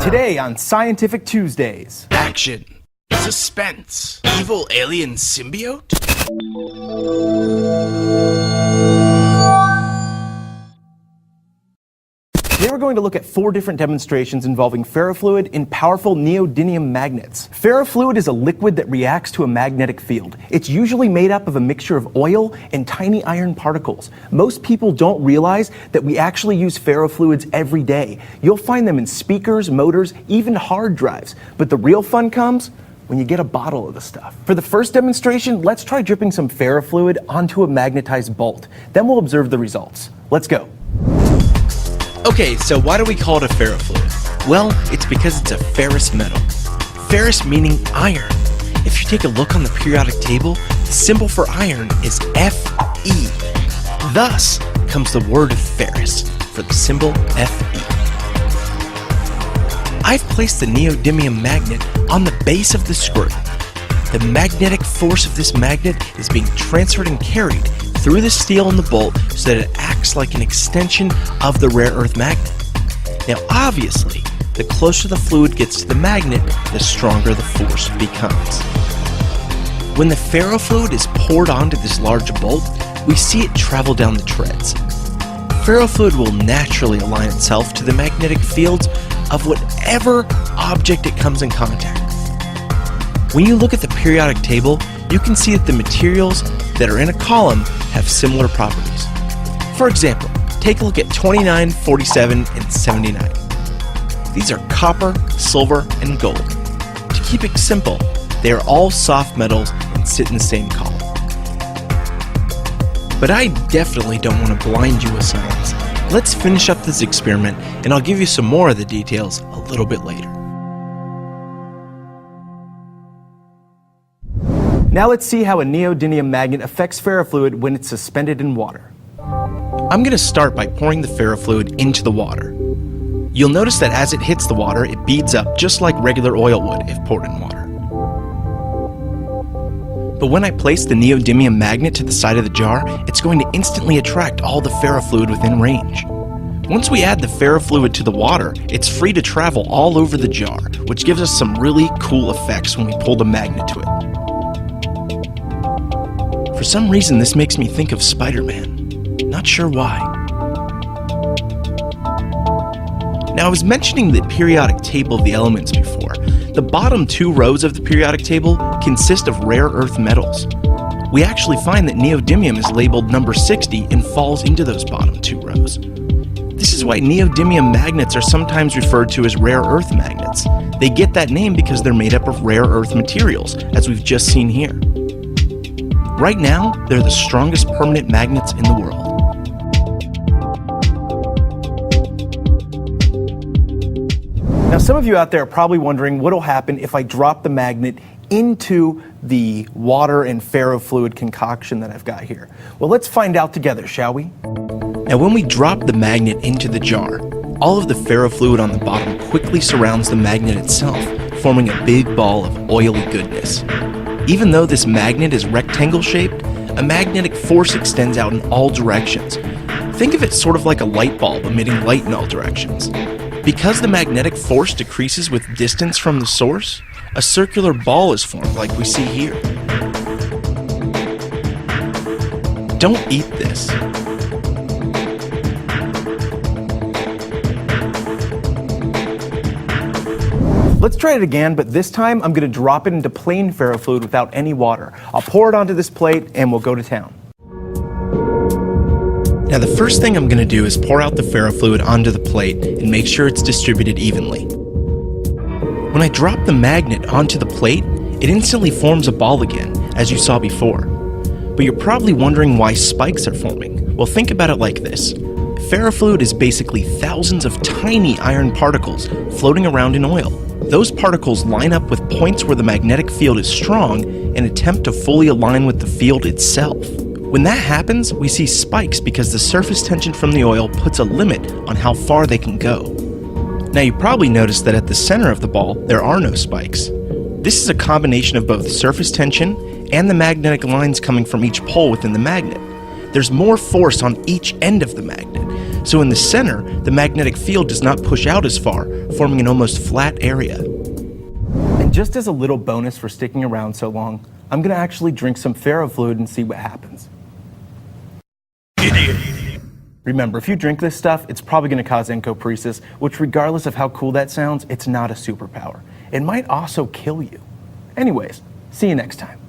Today on Scientific Tuesdays. Action. Suspense. Evil alien symbiote? Today we're going to look at 4 different demonstrations involving ferrofluid in powerful neodymium magnets. Ferrofluid is a liquid that reacts to a magnetic field. It's usually made up of a mixture of oil and tiny iron particles. Most people don't realize that we actually use ferrofluids every day. You'll find them in speakers, motors, even hard drives. But the real fun comes when you get a bottle of the stuff. For the first demonstration, let's try dripping some ferrofluid onto a magnetized bolt. Then we'll observe the results. Let's go. Okay, so why do we call it a ferrofluid? Well, it's because it's a ferrous metal. Ferrous meaning iron. If you take a look on the periodic table, the symbol for iron is Fe. Thus comes the word ferrous for the symbol Fe. I've placed the neodymium magnet on the base of the screw. The magnetic force of this magnet is being transferred and carried through the steel in the bolt so that it acts like an extension of the rare earth magnet. Now obviously, the closer the fluid gets to the magnet, the stronger the force becomes. When the ferrofluid is poured onto this large bolt, we see it travel down the treads. Ferrofluid will naturally align itself to the magnetic fields of whatever object it comes in contact with. When you look at the periodic table, you can see that the materials that are in a column have similar properties. For example, take a look at 29, 47, and 79. These are copper, silver, and gold. To keep it simple, they are all soft metals and sit in the same column. But I definitely don't want to blind you with science. Let's finish up this experiment, and I'll give you some more of the details a little bit later. Now let's see how a neodymium magnet affects ferrofluid when it's suspended in water. I'm going to start by pouring the ferrofluid into the water. You'll notice that as it hits the water, it beads up just like regular oil would if poured in water. But when I place the neodymium magnet to the side of the jar, it's going to instantly attract all the ferrofluid within range. Once we add the ferrofluid to the water, it's free to travel all over the jar, which gives us some really cool effects when we pull the magnet to it. For some reason, this makes me think of Spider-Man. Not sure why. Now, I was mentioning the periodic table of the elements before. The bottom 2 rows of the periodic table consist of rare earth metals. We actually find that neodymium is labeled number 60 and falls into those bottom 2 rows. This is why neodymium magnets are sometimes referred to as rare earth magnets. They get that name because they're made up of rare earth materials, as we've just seen here. Right now, they're the strongest permanent magnets in the world. Now some of you out there are probably wondering what will happen if I drop the magnet into the water and ferrofluid concoction that I've got here. Well, let's find out together, shall we? Now when we drop the magnet into the jar, all of the ferrofluid on the bottom quickly surrounds the magnet itself, forming a big ball of oily goodness. Even though this magnet is rectangle-shaped, a magnetic force extends out in all directions. Think of it sort of like a light bulb emitting light in all directions. Because the magnetic force decreases with distance from the source, a circular ball is formed like we see here. Don't eat this. Let's try it again, but this time I'm going to drop it into plain ferrofluid without any water. I'll pour it onto this plate and we'll go to town. Now the first thing I'm going to do is pour out the ferrofluid onto the plate and make sure it's distributed evenly. When I drop the magnet onto the plate, it instantly forms a ball again, as you saw before. But you're probably wondering why spikes are forming. Well, think about it like this. Ferrofluid is basically thousands of tiny iron particles floating around in oil. Those particles line up with points where the magnetic field is strong and attempt to fully align with the field itself. When that happens, we see spikes because the surface tension from the oil puts a limit on how far they can go. Now you probably noticed that at the center of the ball, there are no spikes. This is a combination of both surface tension and the magnetic lines coming from each pole within the magnet. There's more force on each end of the magnet, So in the center, the magnetic field does not push out as far, forming an almost flat area. And just as a little bonus for sticking around so long, I'm going to actually drink some ferrofluid and see what happens. Idiot. Remember, if you drink this stuff, it's probably going to cause encopresis, which regardless of how cool that sounds, it's not a superpower. It might also kill you. Anyways, see you next time.